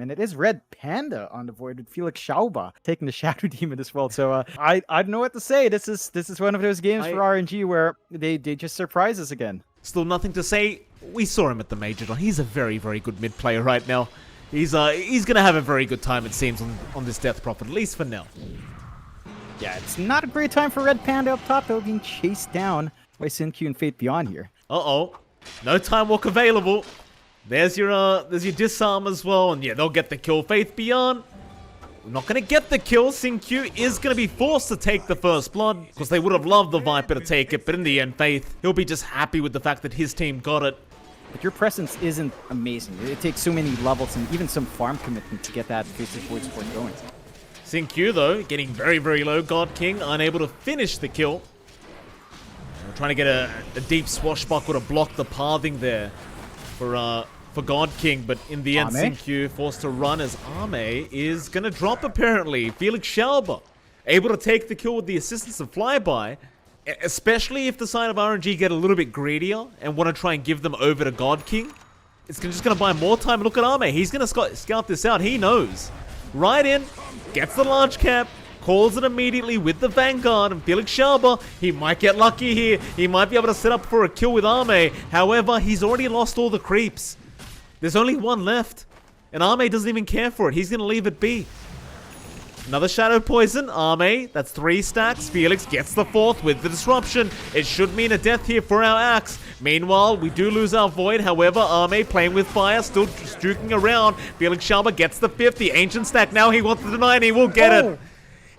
And it is Red Panda on the void with Felix Schauba taking the Shadow Demon as well. So I don't know what to say. This is one of those games for RNG where they just surprise us again. Still nothing to say. We saw him at the Major, John. He's a very, very good mid player right now. He's gonna have a very good time, it seems, on this Death Prophet, at least for now. Yeah, it's not a great time for Red Panda up top, though, being chased down by Sin-Q and Fate Beyond here. Uh-oh. No time walk available. There's your disarm as well, and yeah, they'll get the kill. Faith Beyond, we're not going to get the kill. Sin-Q is going to be forced to take the first blood, because they would have loved the Viper to take it, but in the end, Faith, he'll be just happy with the fact that his team got it. But your presence isn't amazing. It takes so many levels and even some farm commitment to get that face void support going. Sin-Q, though, getting very, very low. God King unable to finish the kill. We're trying to get a deep swashbuckle to block the pathing there for God King, but in the end, Sin-Q forced to run as Ame is going to drop, apparently. Felix Schauba able to take the kill with the assistance of Flyby, especially if the side of RNG get a little bit greedier and want to try and give them over to God King. It's just going to buy more time. Look at Ame. He's going to scout this out. He knows. Right in, gets the large cap, calls it immediately with the Vanguard, and Felix Schauba, he might get lucky here. He might be able to set up for a kill with Ame. However, he's already lost all the creeps. There's only one left, and Ame doesn't even care for it. He's going to leave it be. Another Shadow Poison. Ame, that's 3 stacks. Felix gets the 4th with the disruption. It should mean a death here for our Axe. Meanwhile, we do lose our Void. However, Ame playing with fire, still juking around. Felix Schauba gets the 5th, the Ancient stack. Now he wants the deny, and he will get it.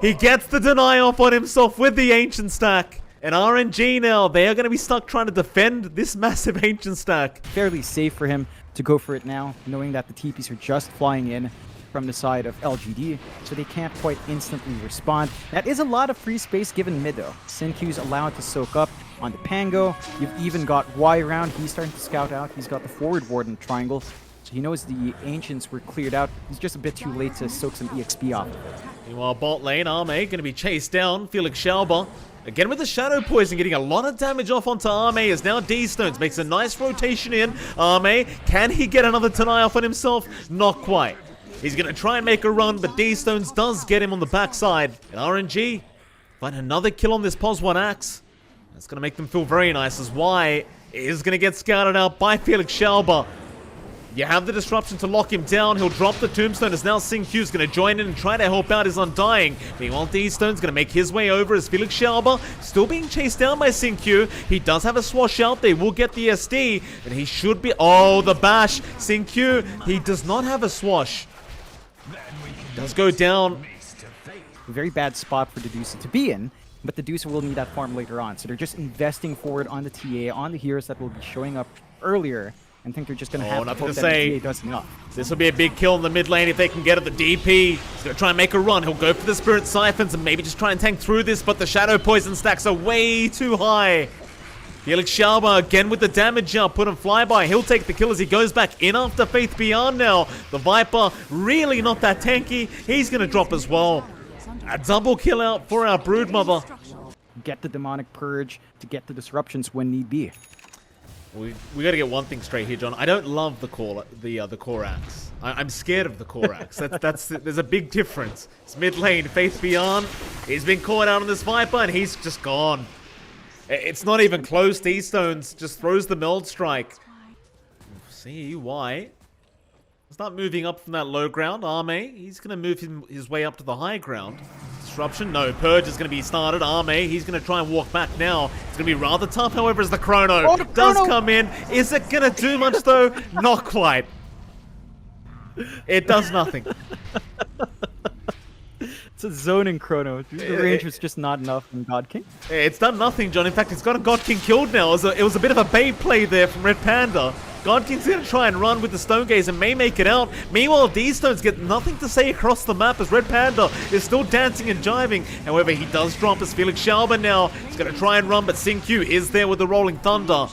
He gets the deny off on himself with the Ancient stack. And RNG now, they are going to be stuck trying to defend this massive Ancient stack. Fairly safe for him to go for it now, knowing that the TPs are just flying in from the side of LGD, so they can't quite instantly respond. That is a lot of free space given mid, though. Sin-Q's allowed to soak up on the Pango. You've even got Y around. He's starting to scout out. He's got the forward ward in the triangle, so he knows the Ancients were cleared out. He's just a bit too late to soak some EXP off of it. Meanwhile, bot lane, Ame going to be chased down. Felix Schauba, again with the Shadow Poison, getting a lot of damage off onto Ame as now D-Stones makes a nice rotation in. Ame, can he get another deny off on himself? Not quite. He's going to try and make a run, but D-Stones does get him on the backside. And RNG find another kill on this POS1 Axe. That's going to make them feel very nice as Y is going to get scouted out by Felix Schauba. You have the disruption to lock him down. He'll drop the tombstone as now Sin-Q's going to join in and try to help out his Undying. Meanwhile, D-Stone's going to make his way over as Felix Schauba still being chased down by Sin-Q. He does have a swash out. They will get the SD, and he should be... Oh, the bash. Sin-Q, he does not have a swash. Does go down. A very bad spot for Dedusa to be in, but Dedusa will need that farm later on. So they're just investing forward on the TA, on the heroes that will be showing up earlier, and think they're just going to have to hope that the TA does enough. This will be a big kill in the mid lane if they can get it. The DP, he's going to try and make a run. He'll go for the Spirit Siphons and maybe just try and tank through this, but the Shadow Poison stacks are way too high. Felix Schauba again with the damage up, put him Flyby. He'll take the kill as he goes back in after Faith Beyond now. The Viper, really not that tanky. He's going to drop as well. A double kill out for our Broodmother. Get the Demonic Purge to get the disruptions when need be. We got to get one thing straight here, John. I don't love the core axe. I'm scared of the core axe. There's a big difference. It's mid lane, Faith Beyond. He's been caught out on this Viper and he's just gone. It's not even close. D-Stones just throws the Meld Strike. See why. Start moving up from that low ground. Ame, he's going to move his way up to the high ground. Disruption, no. Purge is going to be started. Ame, he's going to try and walk back now. It's going to be rather tough, however, as the Chrono does come in. Is it going to do much, though? Not quite. It does nothing. It's a zoning Chrono. The range was just not enough from God King. It's done nothing, John. In fact, it's got a God King killed now. It was a bit of a bait play there from Red Panda. God King's going to try and run with the Stone Gaze and may make it out. Meanwhile, D-Stones get nothing to say across the map as Red Panda is still dancing and jiving. However, he does drop as Felix Schauba now. He's going to try and run, but Sin-Q is there with the Rolling Thunder.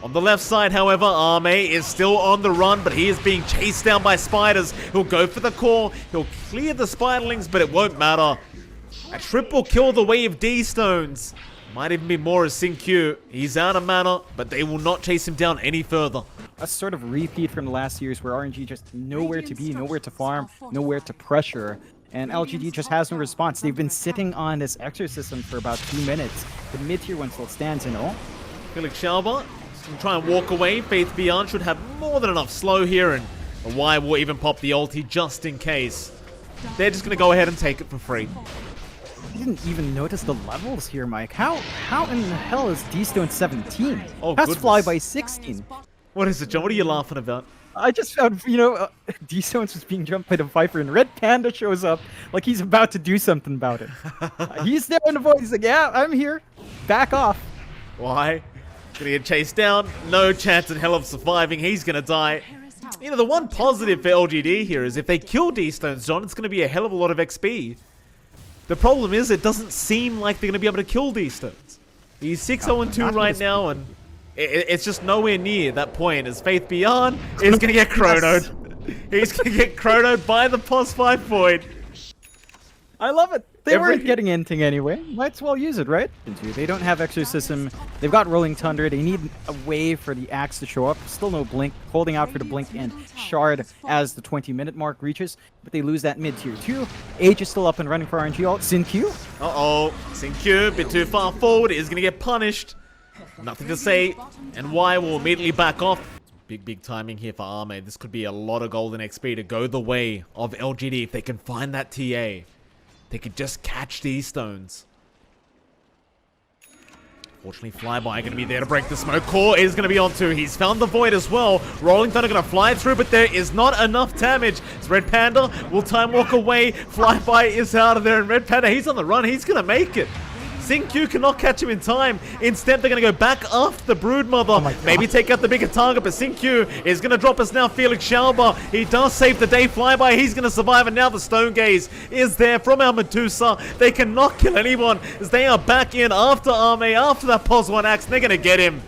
On the left side, however, Ame is still on the run, but he is being chased down by spiders. He'll go for the core. He'll clear the spiderlings, but it won't matter. A triple kill the way of D-Stones. Might even be more as Sin-Q. He's out of mana, but they will not chase him down any further. A sort of repeat from the last years where RNG just nowhere to be, nowhere to farm, nowhere to pressure. And LGD just has no response. They've been sitting on this exorcism for about 2 minutes. The mid-tier one still stands, you know? Felix Schauber can try and walk away. Faith Beyond should have more than enough slow here, and Y will even pop the ulti just in case. They're just going to go ahead and take it for free. I didn't even notice the levels here, Mike. How in the hell is D-Stone 17? Oh, How's goodness. Flyby 16? What is it, John? What are you laughing about? I just found, you know, D-Stones was being jumped by the Viper, and Red Panda shows up like he's about to do something about it. He's there in the voice. He's like, yeah, I'm here. Back off. Why? Gonna get chased down. No chance in hell of surviving. He's gonna die. You know, the one positive for LGD here is if they kill D-Stones, John, it's gonna be a hell of a lot of XP. The problem is it doesn't seem like they're gonna be able to kill D-Stones. He's 6-0-2 right now, and it's just nowhere near that point as Faith Beyond is gonna get chronoed. He's gonna get chronoed by the POS 5 Void. I love it. They weren't getting anything anyway. Might as well use it, right? They don't have Exorcism. They've got Rolling Thunder. They need a way for the Axe to show up. Still no Blink. Holding out for the Blink and Shard as the 20-minute mark reaches. But they lose that mid-tier 2. Age is still up and running for RNG ult. Sin-Q. Uh-oh. Sin-Q, a bit too far forward, is going to get punished. Nothing to say. And Y will immediately back off. Big timing here for Arme. This could be a lot of golden XP to go the way of LGD if they can find that TA. They could just catch these stones. Fortunately, Flyby going to be there to break the smoke. Core is going to be on too. He's found the Void as well. Rolling Thunder going to fly through, but there is not enough damage. It's Red Panda will time walk away. Flyby is out of there, and Red Panda, he's on the run. He's going to make it. Sin-Q cannot catch him in time. Instead, they're going to go back after the Broodmother. Maybe take out the bigger target, but Sin-Q is going to drop us now. Felix Schauber, he does save the day. Flyby, he's going to survive, and now the Stone Gaze is there from our Medusa. They cannot kill anyone as they are back in after Arme, after that POS 1 Axe. They're going to get him.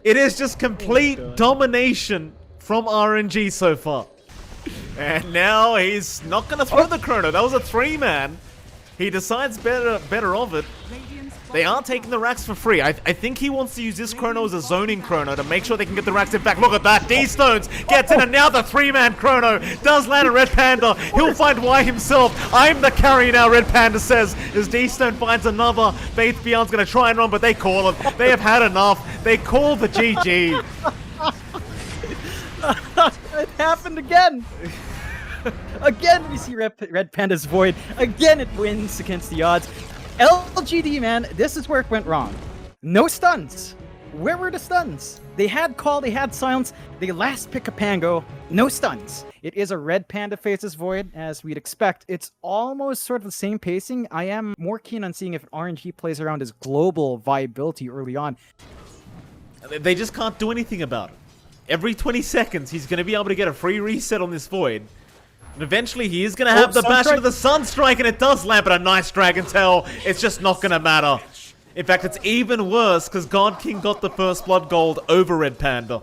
It is just complete domination from RNG so far. And now he's not going to throw the chrono. That was a 3-man. He decides better of it. They are taking the racks for free. I think he wants to use this chrono as a zoning chrono to make sure they can get the racks in back. Look at that. D-Stones gets in, and now the 3-man chrono does land a Red Panda. He'll find Y himself. I'm the carry now, Red Panda says, as D-Stone finds another. Faith Beyond's going to try and run, but they call it. They have had enough. They call the GG. It happened again. Again, we see Red Panda's Void. Again, it wins against the odds. LGD, man, this is where it went wrong. No stuns. Where were the stuns? They had Call, they had Silence. They last pick a Pango. No stuns. It is a Red Panda faces Void, as we'd expect. It's almost sort of the same pacing. I am more keen on seeing if RNG plays around his global viability early on. They just can't do anything about it. Every 20 seconds, he's going to be able to get a free reset on this Void. And eventually he is going to have the bash into the Sunstrike, and it does land, but a nice Dragon Tail. It's just not going to matter. In fact, it's even worse because God King got the first blood gold over Red Panda.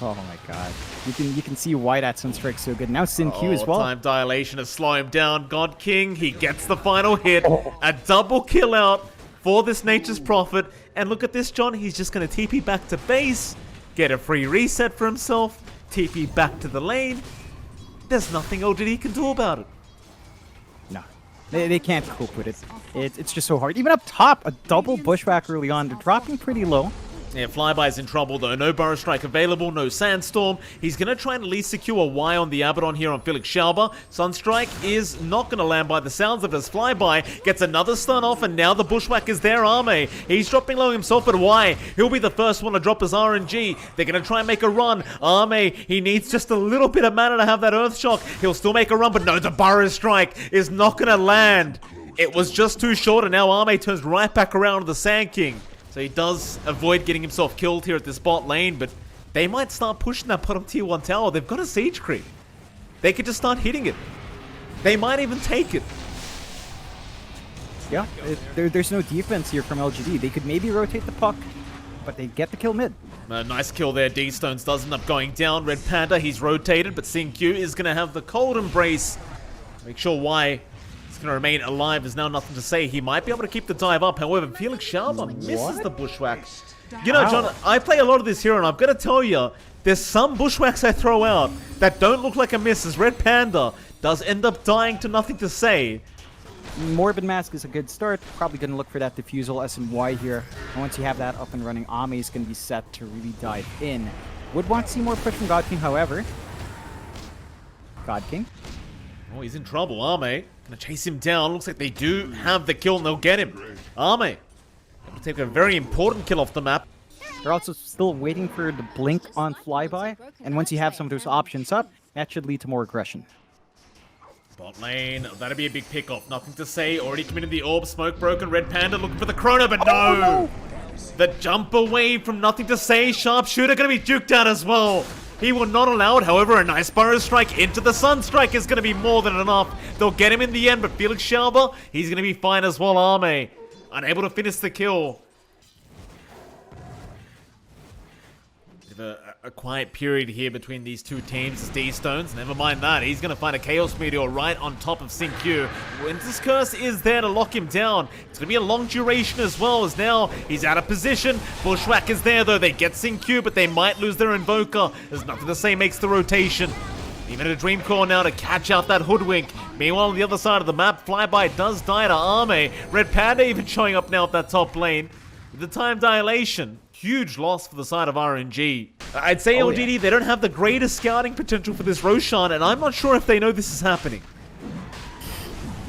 Oh my god. You can see why that Sunstrike's so good. Now Sin-Q as well. Time dilation to slow him down. God King, he gets the final hit. A double kill out for this Nature's Prophet. And look at this, John. He's just going to TP back to base, get a free reset for himself, TP back to the lane. There's nothing LGD can do about it. No. They can't cope with it. It's just so hard. Even up top, a double Bushwhack early on. They're dropping pretty low. Yeah, Flyby's in trouble though. No Burrow Strike available, no Sandstorm. He's going to try and at least secure a Y on the Abaddon here on Felix Schauber. Sunstrike is not going to land by the sounds of it as Flyby gets another stun off, and now the Bushwhack is there, Arme. He's dropping low himself, but Y, he'll be the first one to drop his RNG. They're going to try and make a run. Arme, he needs just a little bit of mana to have that Earth Shock. He'll still make a run, but no, the Burrow Strike is not going to land. It was just too short, and now Arme turns right back around to the Sand King. So he does avoid getting himself killed here at this bot lane, but they might start pushing that bottom tier 1 tower. They've got a siege creep. They could just start hitting it. They might even take it. Yeah, there's no defense here from LGD. They could maybe rotate the puck, but they get the kill mid. Nice kill there. D-Stones does end up going down. Red Panda, he's rotated, but Sin-Q is going to have the cold embrace. Make sure Y He's going to remain alive. There's now nothing to say. He might be able to keep the dive up. However, Felix Schauber misses the bushwhack. You know, John, I play a lot of this hero, and I've got to tell you, there's some bushwhacks I throw out that don't look like a miss, as Red Panda does end up dying to nothing to say. Morbid Mask is a good start. Probably going to look for that Diffusal S and Y here. And once you have that up and running, Ame is going to be set to really dive in. Would want to see more push from God King, however. God King. Oh, he's in trouble. Ame gonna chase him down. Looks like they do have the kill and they'll get him. Ame able to take a very important kill off the map. They're also still waiting for the blink on flyby. And once you have some of those options up, that should lead to more aggression. Bot lane, that'd be a big pick-off. Nothing to say. Already committed the orb. Smoke broken. Red Panda looking for the chrono, but no! Oh, no. The jump away from nothing to say. Sharpshooter gonna be duked out as well. He will not allow it. However, a nice burrow strike into the Sunstrike is going to be more than enough. They'll get him in the end, but Felix Schauber, he's going to be fine as well. Ame unable to finish the kill. A quiet period here between these two teams. It's D-Stones. Never mind that. He's going to find a Chaos Meteor right on top of Xingqiu. Winter's Curse is there to lock him down. It's going to be a long duration as well, as now he's out of position. Bushwhack is there, though. They get Xingqiu, but they might lose their Invoker. There's nothing to say makes the rotation. Even a Dream Core now to catch out that Hoodwink. Meanwhile, on the other side of the map, Flyby does die to Ame. Red Panda even showing up now at that top lane. With the time dilation, huge loss for the side of RNG. I'd say LGD, they don't have the greatest scouting potential for this Roshan, and I'm not sure if they know this is happening.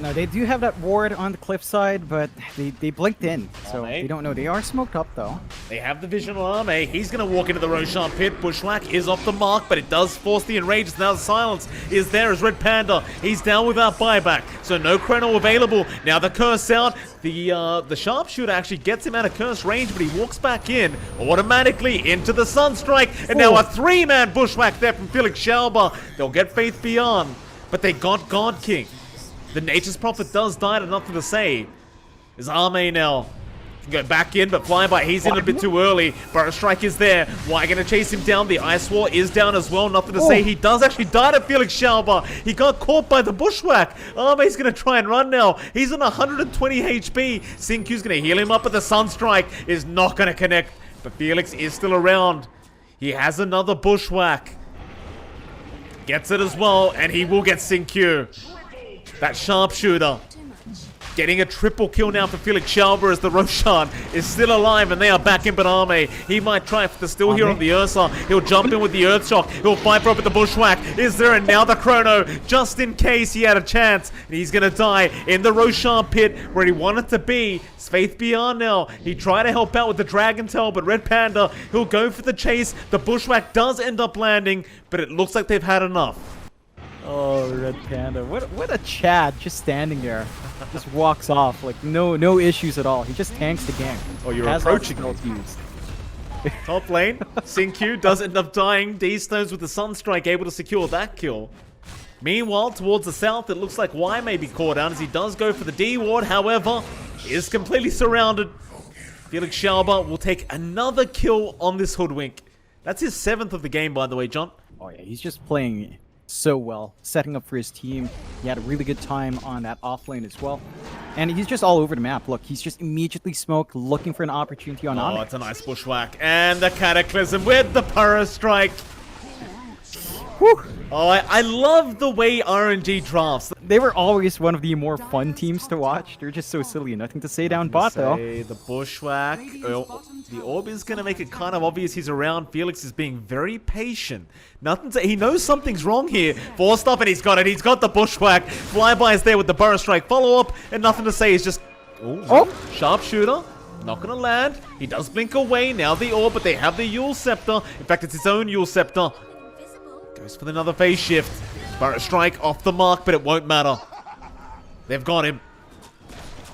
No, they do have that ward on the cliffside, but they blinked in, so they don't know. They are smoked up, though. They have the vision on Ame. He's going to walk into the Roshan pit. Bushwhack is off the mark, but it does force the enrage. Now the silence is there as Red Panda. He's down without buyback, so no chrono available. Now the curse out. The sharpshooter actually gets him out of curse range, but he walks back in automatically into the Sunstrike. And now a three-man Bushwhack there from Felix Schauber. They'll get Faith Beyond, but they got God King. The Nature's Prophet does die to nothing to say. Is Ame now. Can go back in, but Flyby, he's in a bit too early. Burrow Strike is there. Why gonna chase him down? The Ice War is down as well. Nothing to say. He does actually die to Felix Schauber. He got caught by the Bushwhack. Ame's gonna try and run now. He's on 120 HP. Xingqiu's gonna heal him up, but the Sunstrike is not gonna connect. But Felix is still around. He has another Bushwhack. Gets it as well, and he will get Xingqiu. That sharpshooter getting a triple kill now for Felix Schauber as the Roshan is still alive and they are back in, but Ame, he might try for the still here on the Ursa. He'll jump in with the Earth Shock. He'll fight for up at the Bushwhack. Is there? And now the Chrono, just in case he had a chance. And he's going to die in the Roshan pit where he wanted to be. It's Faith Beyond now. He tried to help out with the Dragon Tail, but Red Panda, he'll go for the chase. The Bushwhack does end up landing, but it looks like they've had enough. Oh, Red Panda. What a Chad just standing there. Just walks off. Like, no issues at all. He just tanks the game. Oh, you're approaching it. Top lane. Xingqiu does end up dying. D-Stones with the Sunstrike able to secure that kill. Meanwhile, towards the south, it looks like Y may be caught down as he does go for the D ward. However, he is completely surrounded. Felix Schauber will take another kill on this Hoodwink. That's his 7th of the game, by the way, John. Oh, yeah. He's just playing so well, setting up for his team. He had a really good time on that offlane as well. And he's just all over the map. Look, he's just immediately smoked, looking for an opportunity on Ame. Oh, it's a nice Bushwhack. And the Cataclysm with the Pyro Strike. Whew. Oh, I love the way RNG drafts. They were always one of the more fun teams to watch. They're just so silly. Nothing to say down bot, though. The Bushwhack. The orb is going to make it kind of obvious he's around. Felix is being very patient. Nothing to... He knows something's wrong here. Forced up, and he's got it. He's got the Bushwhack. Flyby is there with the Burrow Strike. Follow up, and nothing to say. He's just... Sharpshooter. Not going to land. He does blink away. Now the orb, but they have the Yule Scepter. In fact, it's its own Yule Scepter. Goes for another phase shift. Burrow Strike off the mark, but it won't matter. They've got him.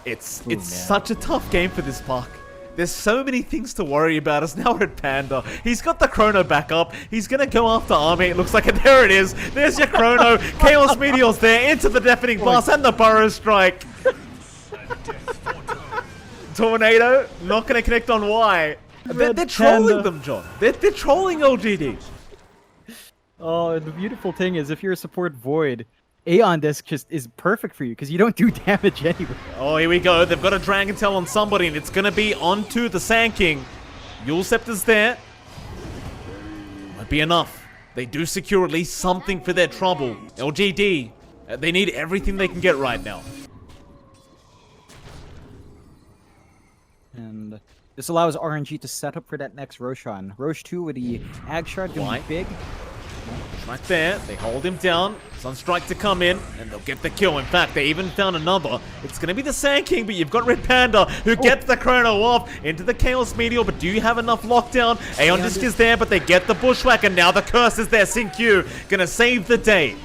It's such a tough game for this Puck. There's so many things to worry about as now Red Panda. He's got the Chrono back up. He's going to go after Ame. It looks like it. There it is. There's your Chrono. Chaos Meteor's there into the Deafening Blast and the Burrow Strike. Tornado, not going to connect on Y. They're trolling them, John. They're trolling LGD. Oh, and the beautiful thing is, if you're a support Void, Aeon Disc just is perfect for you because you don't do damage anyway. Oh, here we go. They've got a Dragon Tail on somebody, and it's going to be onto the Sand King. Yule Scepter's there. Might be enough. They do secure at least something for their trouble. LGD, they need everything they can get right now. And this allows RNG to set up for that next Roshan. Rosh 2 with the Ag Shard going to be big. Right there, they hold him down. Sunstrike to come in, and they'll get the kill. In fact, they even found another. It's going to be the Sand King, but you've got Red Panda, who gets the Chrono off into the Chaos Meteor, but do you have enough lockdown? Aeon Disc is there, but they get the Bushwhack, and now the Curse is there. Sinkyu gonna save the day.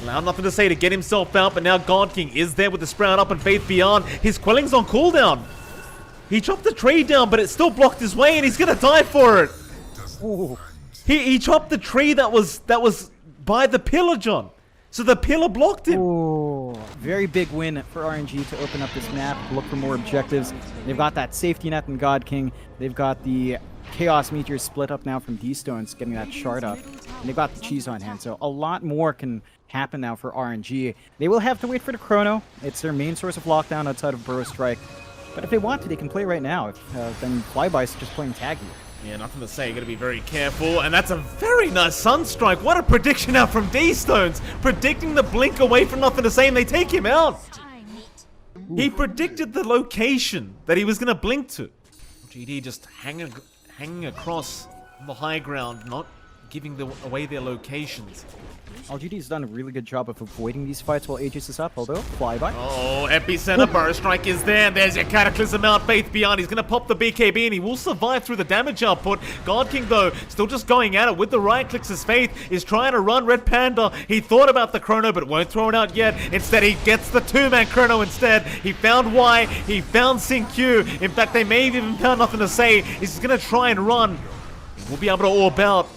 Allow nothing to say to get himself out, but now God King is there with the Sprout up and Faith Beyond. His Quelling's on cooldown. He chopped the tree down, but it still blocked his way, and he's gonna die for it. Ooh. He chopped the tree that was by the pillar, John. So the pillar blocked him. Ooh. Very big win for RNG to open up this map, look for more objectives. They've got that safety net in God King. They've got the Chaos Meteor split up now from D-Stones, getting that shard up. And they've got the cheese on hand, so a lot more can happen now for RNG. They will have to wait for the Chrono. It's their main source of lockdown outside of Burrow Strike. But if they want to, they can play right now. Then Flyby's just playing tag here. Yeah, nothing to say. You gotta be very careful. And that's a very nice Sunstrike. What a prediction out from D-Stones. Predicting the blink away from nothing to say, and they take him out. He predicted the location that he was gonna blink to. GD just hanging across the high ground, not giving away their locations. LGD's done a really good job of avoiding these fights while Aegis is up, although Flyby. Oh, Epicenter, Burrow Strike is there, and there's your Cataclysm out, Faith Beyond. He's going to pop the BKB, and he will survive through the damage output. God King, though, still just going at it with the right clicks. His Faith is trying to run Red Panda. He thought about the Chrono, but won't throw it out yet. Instead, he gets the two-man Chrono instead. He found Y, he found Sinkyu. In fact, they may have even found nothing to say. He's just going to try and run. We'll be able to orb out.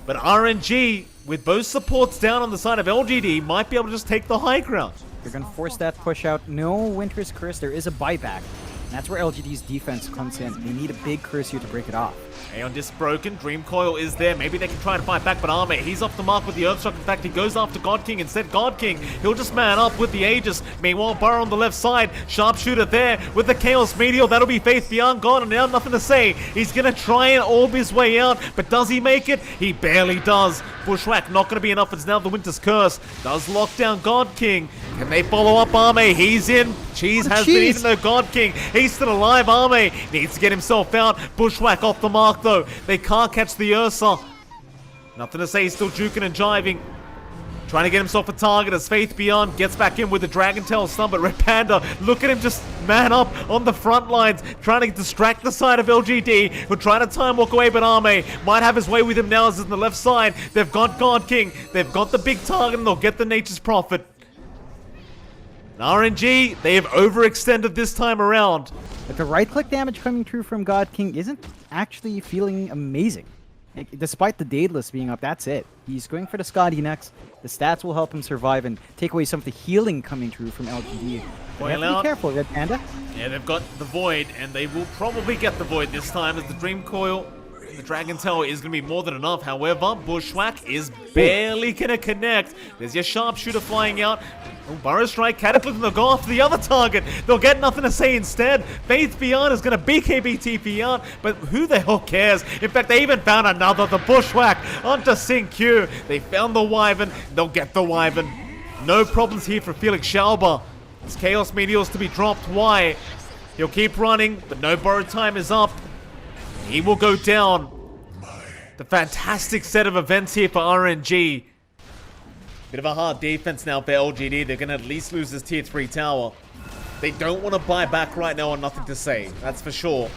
But RNG, with both supports down on the side of LGD, might be able to just take the high ground. They're going to force that push out. No Winter's Curse. There is a buyback. And that's where LGD's defense comes in. They need a big curse here to break it off. Aeon Disc broken. Dream Coil is there. Maybe they can try and fight back, but Arme, he's off the mark with the Earthshock. In fact, he goes after God King. Instead, God King, he'll just man up with the Aegis. Meanwhile, Burrow on the left side. Sharpshooter there with the Chaos Meteor. That'll be Faith Beyond gone, and now nothing to say. He's going to try and orb his way out, but does he make it? He barely does. Bushwhack not going to be enough. It's now the Winter's Curse. Does lock down God King. Can they follow up Arme? He's in. Cheese has been eaten though. God King, he's still alive. Arme needs to get himself out. Bushwhack off the mark though. They can't catch the Ursa. Nothing to say. He's still juking and jiving. Trying to get himself a target as Faith Beyond gets back in with the Dragon Tail stun, but Red Panda, look at him just man up on the front lines, trying to distract the side of LGD. We're trying to time walk away, but Arme might have his way with him now as he's on the left side. They've got God King. They've got the big target, and they'll get the Nature's Prophet. RNG, they have overextended this time around. But the right-click damage coming through from God King isn't actually feeling amazing. Despite the Daedalus being up, that's it. He's going for the Scotty next. The stats will help him survive and take away some of the healing coming through from LGD. You have to be careful, Red Panda. Yeah, they've got the Void, and they will probably get the Void this time as the Dream Coil. The Dragon Tail is going to be more than enough. However, Bushwhack is barely going to connect. There's your Sharpshooter flying out. Oh, Burrow Strike, Cataclysm, they'll go after the other target. They'll get nothing to say instead. Faith Beyond is going to BKB TP out, but who the hell cares? In fact, they even found another, the Bushwhack, onto Sinkyu. They found the Wyvern. They'll get the Wyvern. No problems here for Felix Schauber. It's Chaos Meteors to be dropped. Why? He'll keep running, but no borrowed time is up. He will go down. The fantastic set of events here for RNG. Bit of a hard defense now for LGD. They're going to at least lose this tier 3 tower. They don't want to buy back right now on nothing to say. That's for sure.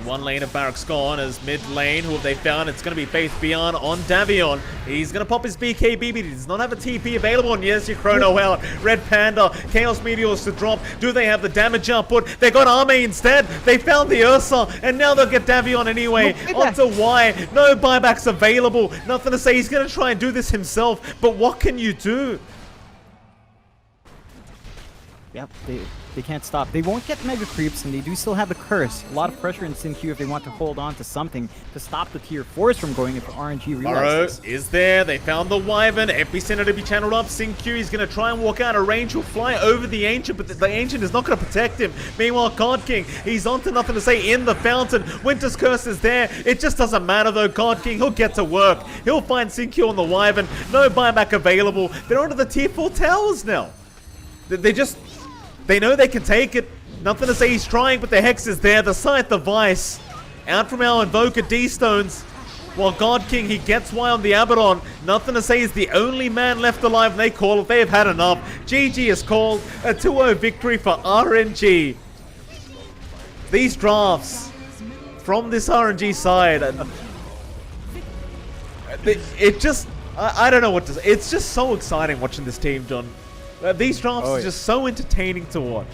One lane of Barracks gone as mid lane, who have they found? It's going to be Faith Beyond on Davion. He's going to pop his BKB, but he does not have a TP available. And yes, your Chrono out. Red Panda, Chaos Meteors to drop. Do they have the damage output? They got Arme instead. They found the Ursa, and now they'll get Davion anyway. Onto Y. No buybacks available. Nothing to say. He's going to try and do this himself, but what can you do? Yep, They can't stop. They won't get mega creeps, and they do still have the curse. A lot of pressure in SinQ if they want to hold on to something to stop the tier 4s from going if RNG Burrow realizes. is there. They found the Wyvern. Epicenter to be channeled up. SinQ, he's going to try and walk out of range. He'll fly over the Ancient, but the Ancient is not going to protect him. Meanwhile, God King, he's on to nothing to say in the fountain. Winter's Curse is there. It just doesn't matter, though. God King, he'll get to work. He'll find SinQ on the Wyvern. No buyback available. They're onto the tier 4 towers now. They know they can take it. Nothing to say he's trying, but the Hex is there. The Scythe, the Vice. Out from our Invoker D-Stones. While God King, he gets Y on the Abaddon. Nothing to say, he's the only man left alive, and they call it. They have had enough. GG is called. A 2-0 victory for RNG. These drafts from this RNG side, it just, I don't know what to say. It's just so exciting watching this team, John. These drafts are just so entertaining to watch.